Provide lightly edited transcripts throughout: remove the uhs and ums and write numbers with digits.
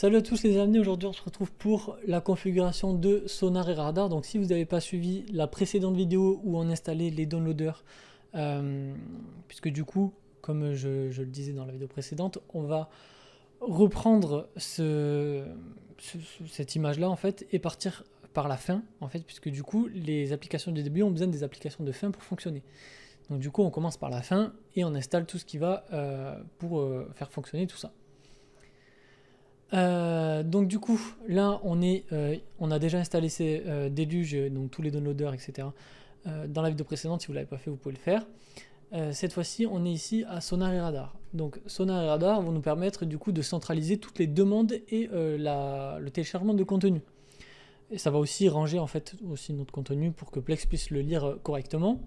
Salut à tous les amis, aujourd'hui on se retrouve pour la configuration de Sonar et Radar. Donc si vous n'avez pas suivi la précédente vidéo où on installait les downloaders, puisque du coup, comme je le disais dans la vidéo précédente, on va reprendre cette image-là en fait et partir par la fin en fait, puisque du coup les applications du début ont besoin des applications de fin pour fonctionner. Donc du coup on commence par la fin et on installe tout ce qui va pour faire fonctionner tout ça. Donc du coup, là on a déjà installé ces déluges, donc tous les downloaders, etc. Dans la vidéo précédente, si vous ne l'avez pas fait, vous pouvez le faire. Cette fois-ci, on est ici à Sonar et Radar. Donc Sonar et Radar vont nous permettre du coup de centraliser toutes les demandes et le téléchargement de contenu. Et ça va aussi ranger en fait aussi notre contenu pour que Plex puisse le lire correctement.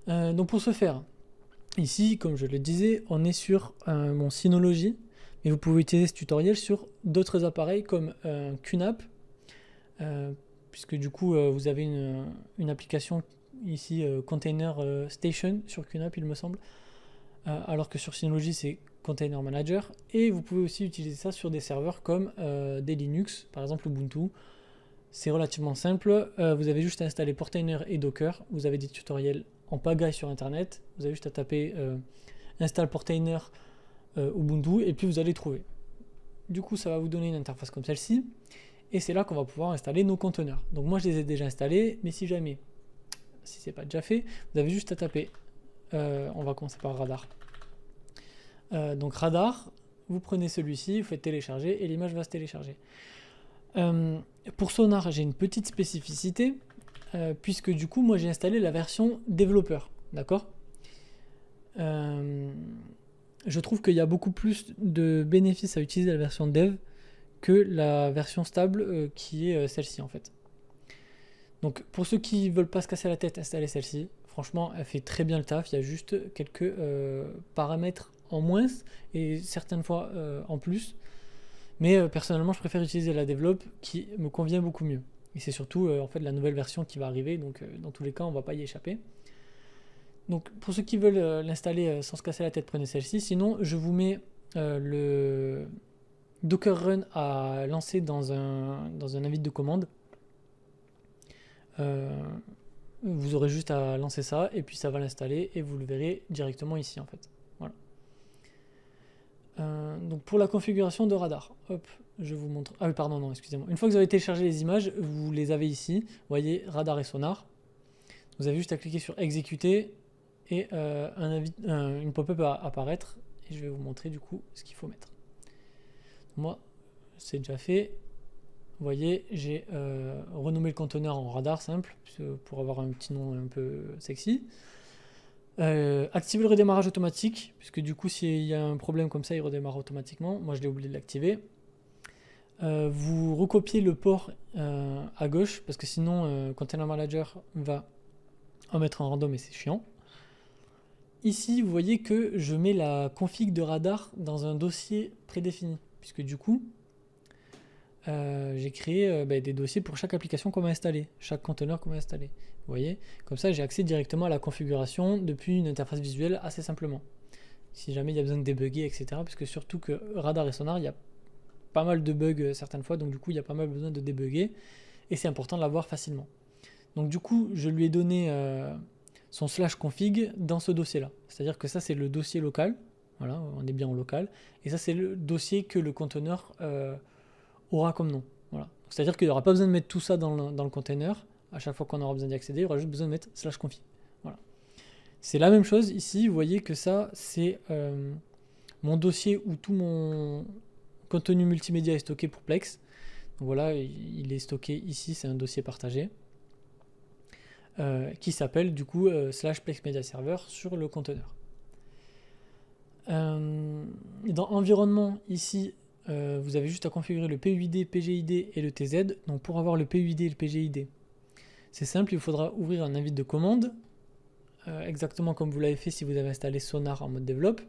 Donc pour ce faire, ici, comme je le disais, on est sur mon Synology. Et vous pouvez utiliser ce tutoriel sur d'autres appareils comme QNAP, puisque du coup vous avez une application ici Container Station sur QNAP il me semble, alors que sur Synology c'est Container Manager, et vous pouvez aussi utiliser ça sur des serveurs comme des Linux, par exemple Ubuntu. C'est relativement simple, vous avez juste à installer Portainer et Docker, vous avez des tutoriels en pagaille sur internet, vous avez juste à taper install Portainer Ubuntu et puis vous allez trouver. Du coup ça va vous donner une interface comme celle-ci et c'est là qu'on va pouvoir installer nos conteneurs. Donc moi je les ai déjà installés, mais si c'est pas déjà fait, vous avez juste à taper, on va commencer par Radar. Donc Radar, vous prenez celui-ci, vous faites télécharger et l'image va se télécharger. Pour Sonar j'ai une petite spécificité puisque du coup moi j'ai installé la version développeur, d'accord. Je trouve qu'il y a beaucoup plus de bénéfices à utiliser la version dev que la version stable qui est celle-ci en fait. Donc pour ceux qui ne veulent pas se casser la tête, installer celle-ci. Franchement, elle fait très bien le taf. Il y a juste quelques paramètres en moins et certaines fois en plus. Mais personnellement, je préfère utiliser la develop qui me convient beaucoup mieux. Et c'est surtout en fait la nouvelle version qui va arriver. Donc dans tous les cas, on ne va pas y échapper. Donc pour ceux qui veulent l'installer sans se casser la tête, prenez celle-ci. Sinon, je vous mets le Docker Run à lancer dans un invite de commande. Vous aurez juste à lancer ça et puis ça va l'installer et vous le verrez directement ici en fait. Voilà. Donc pour la configuration de Radar, hop, je vous montre. Ah oui, pardon, non, excusez-moi. Une fois que vous avez téléchargé les images, vous les avez ici. Vous voyez Radar et Sonar. Vous avez juste à cliquer sur exécuter et une pop-up va apparaître et je vais vous montrer du coup ce qu'il faut mettre. Moi, c'est déjà fait. Vous voyez, j'ai renommé le conteneur en Radar simple pour avoir un petit nom un peu sexy. Activer le redémarrage automatique, puisque du coup s'il y a un problème comme ça il redémarre automatiquement. Moi je l'ai oublié de l'activer. Vous recopiez le port à gauche, parce que sinon Container Manager va en mettre en random et c'est chiant. Ici, vous voyez que je mets la config de Radar dans un dossier prédéfini, puisque du coup, j'ai créé des dossiers pour chaque application qu'on va installer, chaque conteneur qu'on va installer. Vous voyez, comme ça, j'ai accès directement à la configuration depuis une interface visuelle assez simplement. Si jamais il y a besoin de débugger, etc. Puisque surtout que Radar et Sonar, il y a pas mal de bugs certaines fois, donc du coup, il y a pas mal besoin de débugger, et c'est important de l'avoir facilement. Donc du coup, je lui ai donné son /config dans ce dossier-là. C'est-à-dire que ça, c'est le dossier local. Voilà, on est bien en local. Et ça, c'est le dossier que le conteneur aura comme nom. Voilà. C'est-à-dire qu'il n'y aura pas besoin de mettre tout ça dans le container. À chaque fois qu'on aura besoin d'y accéder, il y aura juste besoin de mettre /config. Voilà. C'est la même chose ici. Vous voyez que ça, c'est mon dossier où tout mon contenu multimédia est stocké pour Plex. Donc voilà, il est stocké ici. C'est un dossier partagé. Qui s'appelle du coup /Plex Media Server sur le conteneur. Dans environnement, ici, vous avez juste à configurer le PUID, PGID et le TZ. Donc pour avoir le PUID et le PGID, c'est simple, il faudra ouvrir un invite de commande, exactement comme vous l'avez fait si vous avez installé Sonar en mode développe.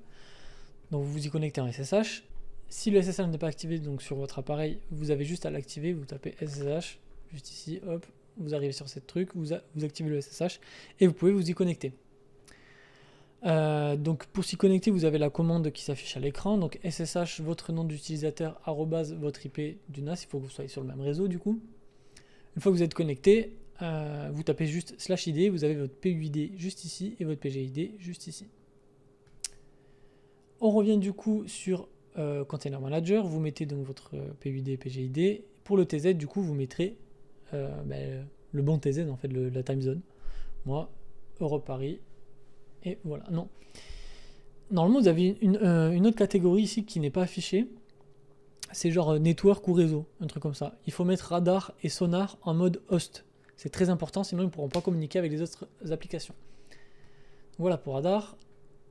Donc vous vous y connectez en SSH. Si le SSH n'est pas activé donc sur votre appareil, vous avez juste à l'activer, vous tapez SSH, juste ici, hop, vous arrivez sur cette truc, vous activez le SSH et vous pouvez vous y connecter. Donc pour s'y connecter, vous avez la commande qui s'affiche à l'écran. Donc SSH, votre nom d'utilisateur, arrobase, votre IP du NAS. Il faut que vous soyez sur le même réseau du coup. Une fois que vous êtes connecté, vous tapez juste /id, vous avez votre PUID juste ici et votre PGID juste ici. On revient du coup sur Container Manager, vous mettez donc votre PUID et PGID. Pour le TZ, du coup, vous mettrez le bon TZ, en fait, la time zone. Moi, Europe Paris. Et voilà, non. Normalement, vous avez une autre catégorie ici qui n'est pas affichée. C'est genre network ou réseau, un truc comme ça. Il faut mettre radar et sonar en mode host. C'est très important, sinon ils ne pourront pas communiquer avec les autres applications. Voilà pour radar.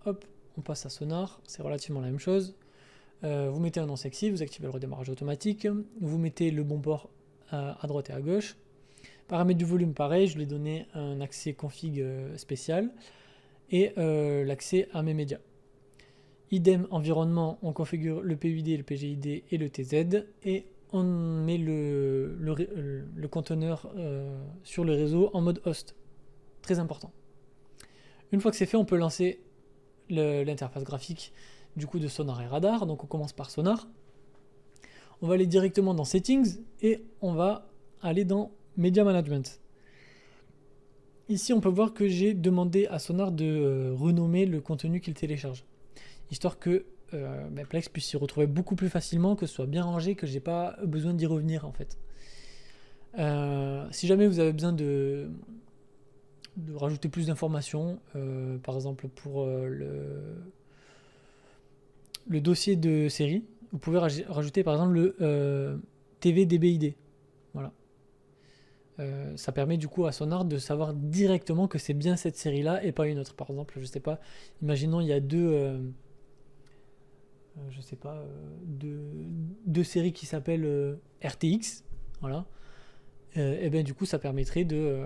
Hop, on passe à sonar, c'est relativement la même chose. Vous mettez un nom sexy, vous activez le redémarrage automatique. Vous mettez le bon port à droite et à gauche. Paramètres du volume, pareil, je lui ai donné un accès config spécial. Et l'accès à mes médias. Idem environnement, on configure le PUID, le PGID et le TZ et on met le conteneur sur le réseau en mode host. Très important. Une fois que c'est fait, on peut lancer l'interface graphique du coup de sonar et radar. Donc on commence par sonar. On va aller directement dans settings et on va aller dans media management. Ici, on peut voir que j'ai demandé à Sonar de renommer le contenu qu'il télécharge, histoire que Plex puisse s'y retrouver beaucoup plus facilement, que ce soit bien rangé, que j'ai pas besoin d'y revenir en fait. Si jamais vous avez besoin de rajouter plus d'informations, par exemple pour le dossier de série, vous pouvez rajouter par exemple le TVDBID. Voilà. Ça permet du coup à Sonar de savoir directement que c'est bien cette série là et pas une autre. Par exemple, je sais pas, imaginons il y a deux séries qui s'appellent RTX, voilà, et bien du coup ça permettrait de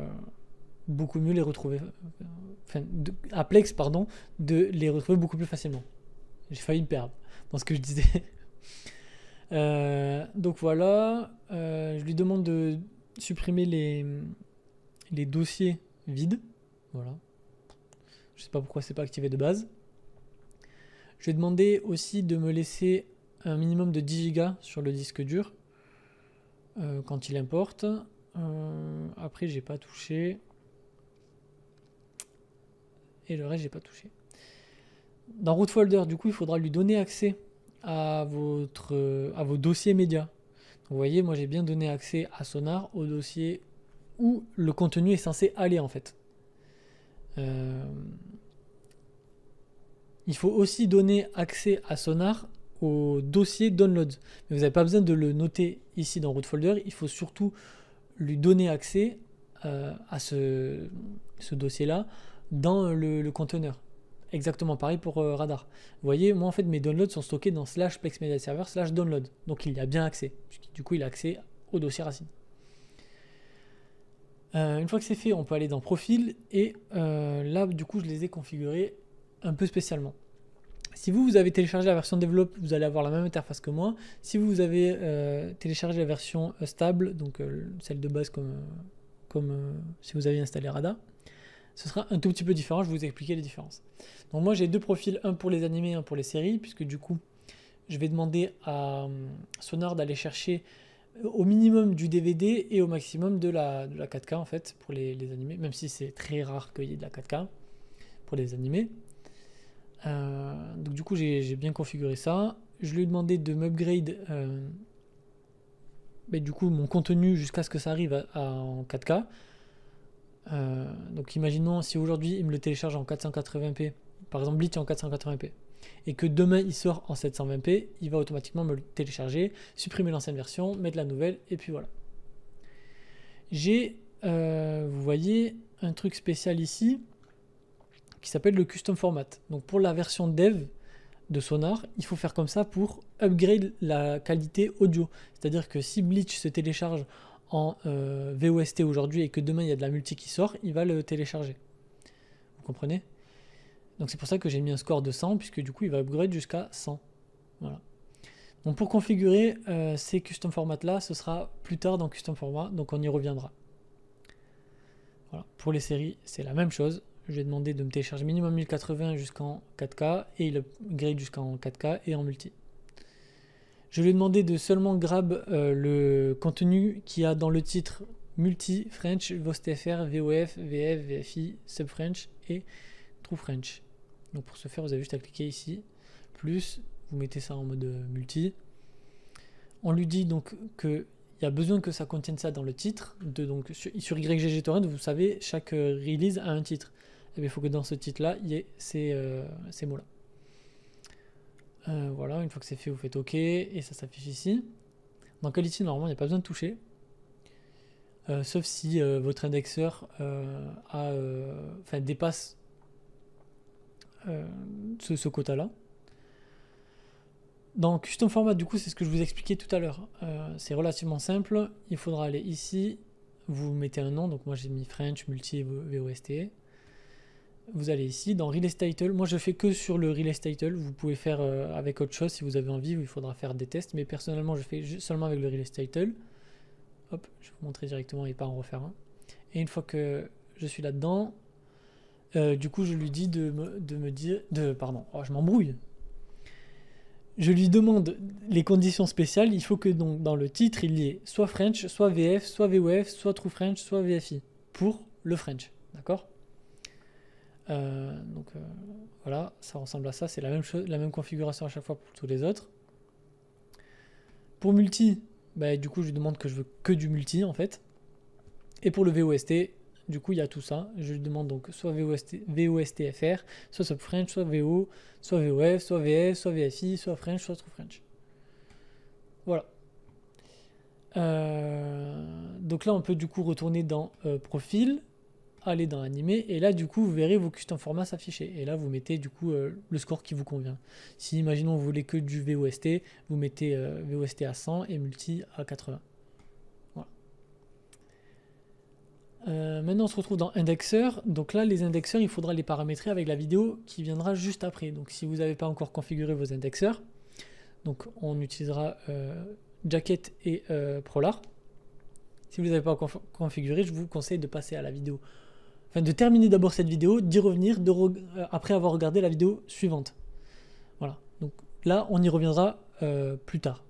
beaucoup mieux les retrouver, à Plex pardon, de les retrouver beaucoup plus facilement. J'ai failli me perdre dans ce que je disais. Donc voilà, je lui demande de supprimer les dossiers vides. Voilà. Je sais pas pourquoi c'est pas activé de base. Je vais demander aussi de me laisser un minimum de 10 Go sur le disque dur quand il importe. Après, j'ai pas touché. Et le reste, j'ai pas touché. Dans Root Folder, du coup, il faudra lui donner accès à vos dossiers médias. Vous voyez, moi j'ai bien donné accès à Sonar au dossier où le contenu est censé aller en fait. Il faut aussi donner accès à Sonar au dossier download. Mais vous n'avez pas besoin de le noter ici dans Root Folder, il faut surtout lui donner accès à ce dossier-là dans le conteneur. Exactement pareil pour Radar. Vous voyez, moi en fait mes downloads sont stockés dans /Plex Media Server /download. Donc il y a bien accès. Du coup il a accès au dossier racine. Une fois que c'est fait, on peut aller dans Profil et là du coup je les ai configurés un peu spécialement. Si vous avez téléchargé la version Develop, vous allez avoir la même interface que moi. Si vous avez téléchargé la version stable, donc celle de base comme si vous aviez installé Radar, ce sera un tout petit peu différent, je vais vous expliquer les différences. Donc moi j'ai deux profils, un pour les animés, un pour les séries, puisque du coup je vais demander à Sonar d'aller chercher au minimum du DVD et au maximum de la 4K en fait pour les animés, même si c'est très rare qu'il y ait de la 4K pour les animés. Donc du coup j'ai bien configuré ça. Je lui ai demandé de m'upgrade du coup mon contenu jusqu'à ce que ça arrive en 4K. Donc imaginons si aujourd'hui il me le télécharge en 480p, par exemple Bleach en 480p, et que demain il sort en 720p, il va automatiquement me le télécharger, supprimer l'ancienne version, mettre la nouvelle, et puis voilà. J'ai, vous voyez, un truc spécial ici qui s'appelle le custom format. Donc pour la version dev de Sonar, il faut faire comme ça pour upgrade la qualité audio. C'est-à-dire que si Bleach se télécharge en VOST aujourd'hui et que demain il y a de la multi qui sort, il va le télécharger. Vous comprenez? Donc c'est pour ça que j'ai mis un score de 100, puisque du coup il va upgrade jusqu'à 100. Voilà. Donc pour configurer ces custom formats là, ce sera plus tard dans custom format, donc on y reviendra. Voilà. Pour les séries, c'est la même chose. je vais demander de me télécharger minimum 1080 jusqu'en 4K et il upgrade jusqu'en 4K et en multi. Je lui ai demandé de seulement grab le contenu qu'il y a dans le titre multi, French, VostFR, VOF, VF, VFI, Sub-French et True French. Donc pour ce faire, vous avez juste à cliquer ici, plus, vous mettez ça en mode multi. On lui dit donc qu'il y a besoin que ça contienne ça dans le titre. Donc sur YGG Torrent, vous savez, chaque release a un titre. Et il faut que dans ce titre-là, il y ait ces mots-là. Voilà, une fois que c'est fait, vous faites OK et ça s'affiche ici. Dans Quality, normalement, il n'y a pas besoin de toucher. Sauf si votre indexeur dépasse ce quota-là. Dans Custom Format, du coup, c'est ce que je vous expliquais tout à l'heure. C'est relativement simple. Il faudra aller ici, vous mettez un nom. Donc moi, j'ai mis French, Multi, VOST. Vous allez ici, dans Release Title. Moi, je fais que sur le Release Title. Vous pouvez faire avec autre chose si vous avez envie, ou il faudra faire des tests. Mais personnellement, je fais seulement avec le Release Title. Hop, je vais vous montrer directement et pas en refaire un. Et une fois que je suis là-dedans, du coup, je lui dis de me dire... Pardon, je m'embrouille. Je lui demande les conditions spéciales. Il faut que donc, dans le titre, il y ait soit French, soit VF, soit VOF, soit True French, soit VFI. Pour le French. D'accord ? Voilà, ça ressemble à ça. C'est la même chose, la même configuration à chaque fois pour tous les autres. Pour multi, du coup, je lui demande que je veux que du multi, en fait. Et pour le VOST, du coup, il y a tout ça. Je lui demande donc soit VOSTFR, soit Sub-French, soit VO, soit VOF, soit VF, soit VFI, soit French, soit True French. Voilà. Donc là, on peut du coup retourner dans Profil, aller dans Animé, et là, du coup, vous verrez vos custom formats s'afficher. Et là, vous mettez du coup le score qui vous convient. Si, imaginons, vous voulez que du VOST, vous mettez VOST à 100 et Multi à 80. Maintenant on se retrouve dans indexeur. Donc là les indexeurs il faudra les paramétrer avec la vidéo qui viendra juste après. Donc si vous n'avez pas encore configuré vos indexeurs, donc on utilisera Jacket et Prolar. Si vous n'avez pas configuré, je vous conseille de passer à la vidéo, enfin de terminer d'abord cette vidéo, d'y revenir après avoir regardé la vidéo suivante. Voilà, donc là on y reviendra plus tard.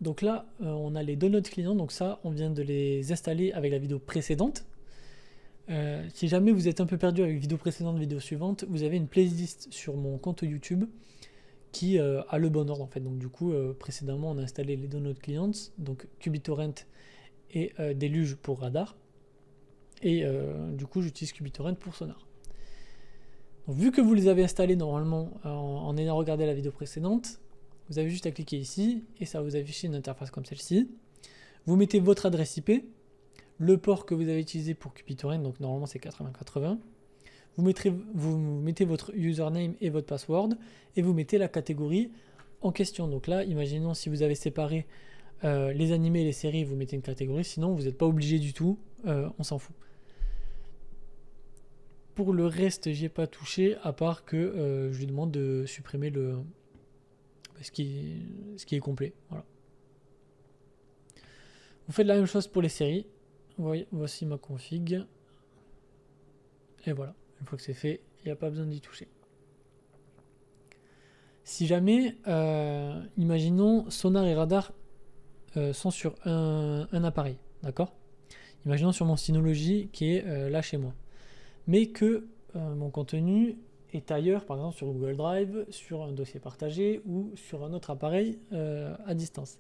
Donc là, on a les downloads clients, donc ça, on vient de les installer avec la vidéo précédente. Si jamais vous êtes un peu perdu avec vidéo précédente, vidéo suivante, vous avez une playlist sur mon compte YouTube qui a le bon ordre en fait. Donc du coup, précédemment, on a installé les downloads clients, donc QBTorrent et Deluge pour Radar. Et du coup, j'utilise QBTorrent pour Sonar. Donc, vu que vous les avez installés normalement en ayant regardé la vidéo précédente, vous avez juste à cliquer ici et ça va vous afficher une interface comme celle-ci. Vous mettez votre adresse IP, le port que vous avez utilisé pour QBTorrent, donc normalement c'est 8080. Vous mettez votre username et votre password et vous mettez la catégorie en question. Donc là, imaginons si vous avez séparé les animés et les séries, vous mettez une catégorie, sinon vous n'êtes pas obligé du tout, on s'en fout. Pour le reste, j'y ai pas touché, à part que je lui demande de supprimer ce qui est complet. Voilà. Vous faites la même chose pour les séries. Voici ma config. Et voilà. Une fois que c'est fait, il n'y a pas besoin d'y toucher. Si jamais, imaginons, Sonar et Radar sont sur un appareil. D'accord ? Imaginons sur mon Synology qui est là chez moi. Mais que mon contenu est ailleurs, par exemple sur Google Drive, sur un dossier partagé ou sur un autre appareil à distance.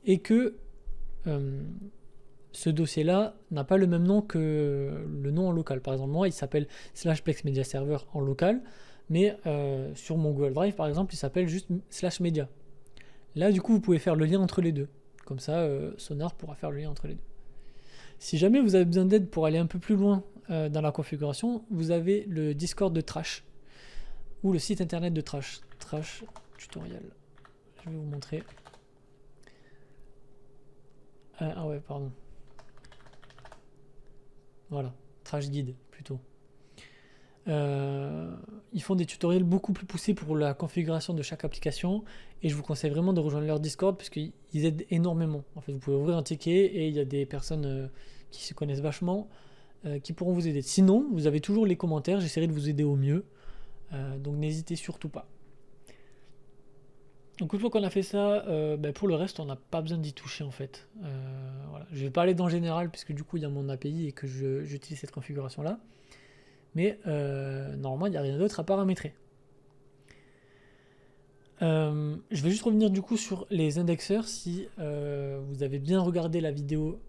Et que ce dossier-là n'a pas le même nom que le nom en local. Par exemple, moi, il s'appelle /plex media server en local, mais sur mon Google Drive, par exemple, il s'appelle juste /media. Là, du coup, vous pouvez faire le lien entre les deux. Comme ça, Sonar pourra faire le lien entre les deux. Si jamais vous avez besoin d'aide pour aller un peu plus loin dans la configuration, vous avez le Discord de Trash ou le site internet de Trash tutoriel. Je vais vous montrer. Ah ouais, pardon. Voilà, Trash Guide plutôt. Ils font des tutoriels beaucoup plus poussés pour la configuration de chaque application et je vous conseille vraiment de rejoindre leur Discord parce qu'ils aident énormément. En fait, vous pouvez ouvrir un ticket et il y a des personnes qui se connaissent vachement qui pourront vous aider. Sinon, vous avez toujours les commentaires, j'essaierai de vous aider au mieux. Donc n'hésitez surtout pas. Donc une fois qu'on a fait ça, pour le reste, on n'a pas besoin d'y toucher en fait. Voilà. Je ne vais pas aller dans le général puisque du coup il y a mon API et que j'utilise cette configuration là. Mais normalement il n'y a rien d'autre à paramétrer. Je vais juste revenir du coup sur les indexeurs si vous avez bien regardé la vidéo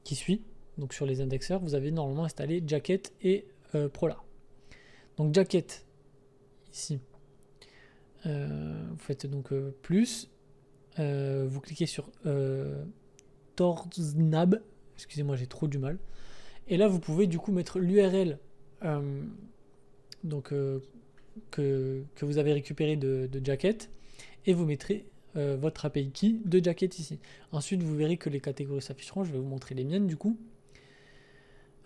qui suit. Donc sur les indexeurs, vous avez normalement installé Jacket et Prolar. Donc Jacket, ici, vous faites donc plus, vous cliquez sur Torznab, excusez-moi j'ai trop du mal, et là vous pouvez du coup mettre l'URL que vous avez récupéré de Jacket et vous mettrez votre API key de Jacket ici. Ensuite vous verrez que les catégories s'afficheront, je vais vous montrer les miennes du coup.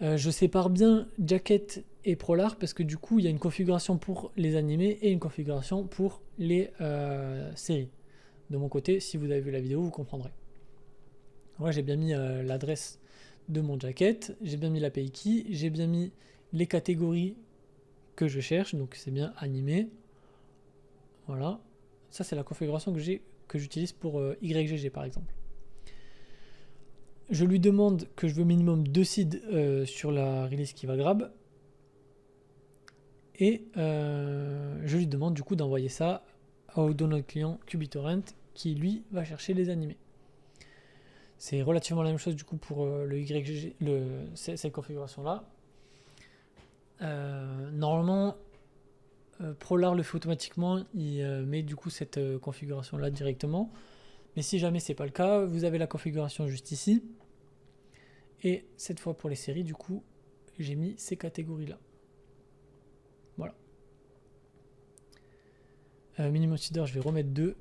Je sépare bien Jacket et Prolar parce que du coup il y a une configuration pour les animés et une configuration pour les séries. De mon côté, si vous avez vu la vidéo, vous comprendrez. Moi j'ai bien mis l'adresse de mon Jacket, j'ai bien mis l'API key, j'ai bien mis les catégories que je cherche, donc c'est bien animé. Voilà, ça c'est la configuration que j'utilise pour YGG par exemple. Je lui demande que je veux minimum 2 seeds sur la release qui va grab. Et je lui demande du coup d'envoyer ça au download client QBTorrent qui lui va chercher les animés. C'est relativement la même chose du coup pour le YGG, cette configuration là. Normalement, Prolar le fait automatiquement, il met du coup cette configuration là directement. Mais si jamais c'est pas le cas, vous avez la configuration juste ici. Et cette fois pour les séries, du coup, j'ai mis ces catégories-là. Voilà. Minimum seeder, je vais remettre 2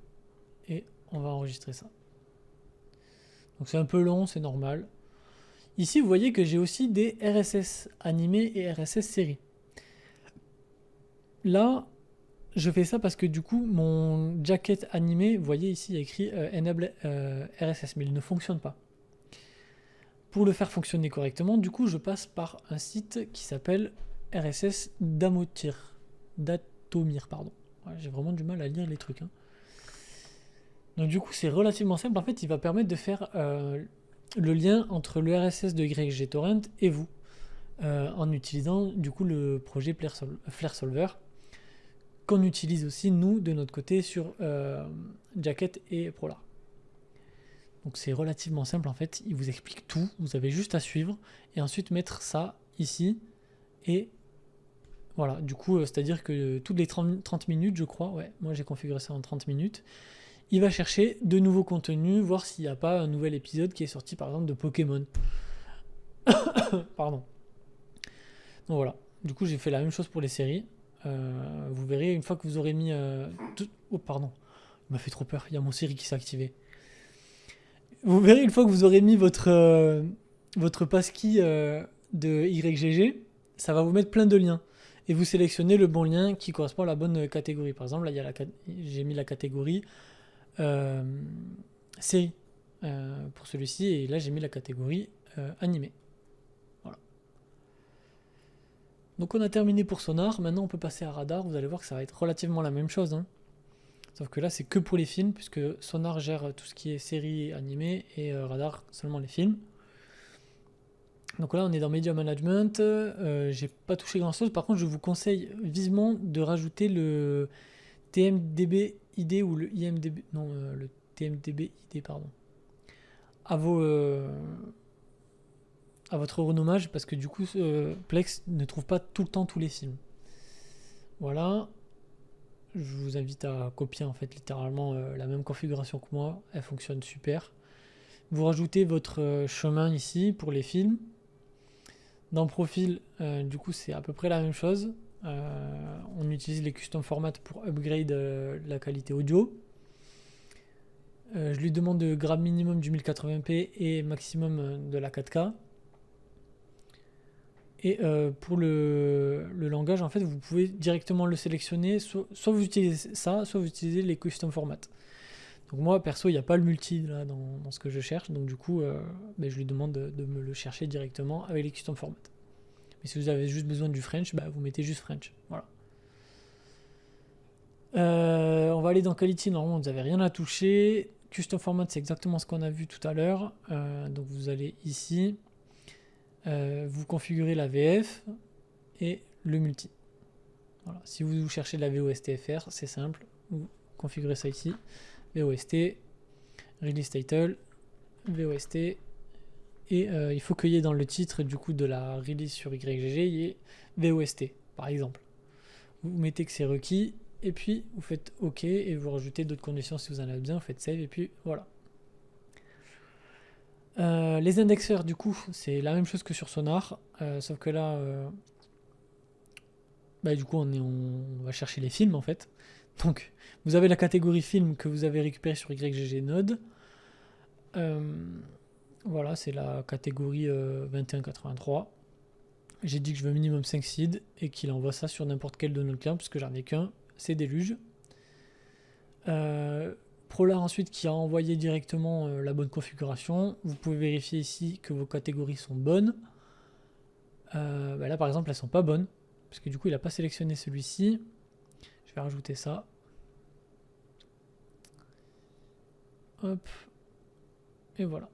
et on va enregistrer ça. Donc c'est un peu long, c'est normal. Ici, vous voyez que j'ai aussi des RSS animés et RSS séries. Là, je fais ça parce que du coup, mon jacket animé, vous voyez ici, il y a écrit Enable RSS, mais il ne fonctionne pas. Pour le faire fonctionner correctement, du coup, je passe par un site qui s'appelle RSS Datomir. Pardon. Ouais, j'ai vraiment du mal à lire les trucs. Donc du coup, c'est relativement simple. En fait, il va permettre de faire le lien entre le RSS de YGTorrent et vous, en utilisant du coup le projet Flare Solver, qu'on utilise aussi nous de notre côté sur Jacket et Prolar. Donc c'est relativement simple en fait, il vous explique tout, vous avez juste à suivre et ensuite mettre ça ici et voilà, du coup c'est-à-dire que toutes les 30 minutes je crois, ouais, moi j'ai configuré ça en 30 minutes, il va chercher de nouveaux contenus, voir s'il n'y a pas un nouvel épisode qui est sorti par exemple de Pokémon. Pardon. Donc voilà, du coup j'ai fait la même chose pour les séries, vous verrez une fois que vous aurez mis... Oh pardon, il m'a fait trop peur, il y a mon Siri qui s'est activé. Vous verrez une fois que vous aurez mis votre passkey de YGG, ça va vous mettre plein de liens. Et vous sélectionnez le bon lien qui correspond à la bonne catégorie. Par exemple, là, j'ai mis la catégorie série pour celui-ci. Et là, j'ai mis la catégorie animé. Voilà. Donc, on a terminé pour Sonar. Maintenant, on peut passer à Radar. Vous allez voir que ça va être relativement la même chose. Sauf que là, c'est que pour les films, puisque Sonar gère tout ce qui est séries animées et Radar seulement les films. Donc là, on est dans Media Management. J'ai pas touché grand chose. Par contre, je vous conseille vivement de rajouter le TMDB ID ou le IMDB. Non, le TMDB ID, pardon. À votre renommage, parce que du coup, Plex ne trouve pas tout le temps tous les films. Voilà. Je vous invite à copier en fait littéralement la même configuration que moi, elle fonctionne super. Vous rajoutez votre chemin ici pour les films. Dans Profil, du coup c'est à peu près la même chose. On utilise les custom formats pour upgrade la qualité audio. Je lui demande de grab minimum du 1080p et maximum de la 4K. Et pour le langage, en fait, vous pouvez directement le sélectionner. Soit vous utilisez ça, soit vous utilisez les custom formats. Donc moi, perso, il n'y a pas le multi là, dans ce que je cherche. Donc du coup, je lui demande de me le chercher directement avec les custom formats. Mais si vous avez juste besoin du French, vous mettez juste French. Voilà. On va aller dans Quality. Normalement, vous n'avez rien à toucher. Custom format, c'est exactement ce qu'on a vu tout à l'heure. Donc vous allez ici. Vous configurez la VF et le multi. Voilà. Si vous cherchez de la VOSTFR, c'est simple. Vous configurez ça ici. VOST, Release Title, VOST. Et il faut qu'il y ait dans le titre du coup de la release sur YGG, il y ait VOST par exemple. Vous mettez que c'est requis et puis vous faites OK et vous rajoutez d'autres conditions si vous en avez besoin, vous faites save et puis voilà. Les indexeurs du coup c'est la même chose que sur Sonar, sauf que là du coup on va chercher les films en fait. Donc vous avez la catégorie film que vous avez récupéré sur YGG Node. Voilà, c'est la catégorie 2183. J'ai dit que je veux minimum 5 seeds et qu'il envoie ça sur n'importe quel de nos clients, puisque j'en ai qu'un, c'est Déluge. Prolar ensuite qui a envoyé directement la bonne configuration. Vous pouvez vérifier ici que vos catégories sont bonnes. Là par exemple elles sont pas bonnes, parce que du coup il n'a pas sélectionné celui-ci. Je vais rajouter ça. Hop. Et voilà.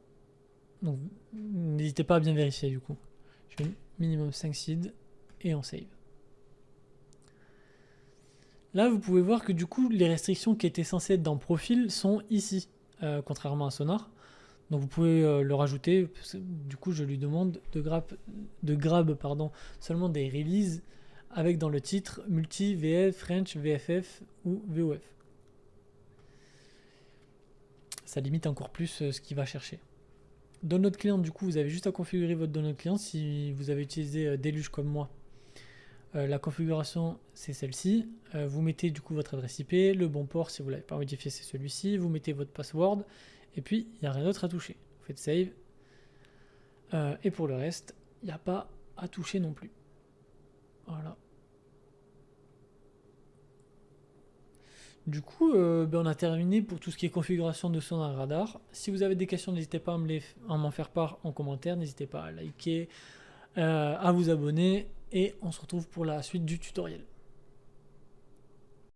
Donc n'hésitez pas à bien vérifier du coup. Je fais minimum 5 seeds et on save. Là vous pouvez voir que du coup les restrictions qui étaient censées être dans profil sont ici, contrairement à Sonar. Donc vous pouvez le rajouter. Du coup je lui demande de grab seulement des releases avec dans le titre multi, VF, French, VFF ou VOF. Ça limite encore plus ce qu'il va chercher. Download client, du coup, vous avez juste à configurer votre download client si vous avez utilisé Déluge comme moi. La configuration, c'est celle-ci. Vous mettez du coup votre adresse IP, le bon port si vous ne l'avez pas modifié, c'est celui-ci. Vous mettez votre password et puis il n'y a rien d'autre à toucher. Vous faites save. Et pour le reste, il n'y a pas à toucher non plus. Voilà. Du coup, on a terminé pour tout ce qui est configuration de Sonar Radar. Si vous avez des questions, n'hésitez pas à m'en faire part en commentaire. N'hésitez pas à liker, à vous abonner. Et on se retrouve pour la suite du tutoriel.